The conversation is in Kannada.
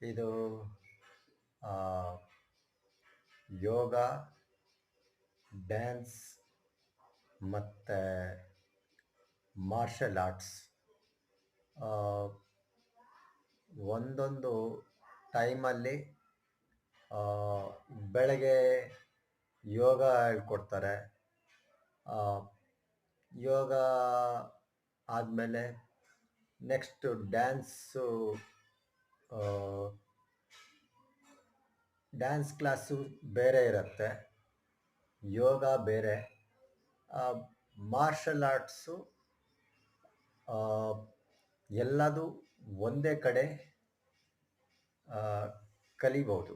ಇದು ಆ, ಯೋಗ, ಡ್ಯಾನ್ಸ್ ಮತ್ತು ಮಾರ್ಷಲ್ ಆರ್ಟ್ಸ್ ಒಂದೊಂದು ಟೈಮಲ್ಲಿ ಬೆಳಗ್ಗೆ ಯೋಗ ಹೇಳ್ಕೊಡ್ತಾರೆ. ಯೋಗ ಆದಮೇಲೆ ನೆಕ್ಸ್ಟು ಡ್ಯಾನ್ಸು, ಡ್ಯಾನ್ಸ್ ಕ್ಲಾಸು ಬೇರೆ ಇರುತ್ತೆ, ಯೋಗ ಬೇರೆ. ಮಾರ್ಷಲ್ ಆರ್ಟ್ಸು ಎಲ್ಲದೂ ಒಂದೇ ಕಡೆ ಕಲಿಬೋದು.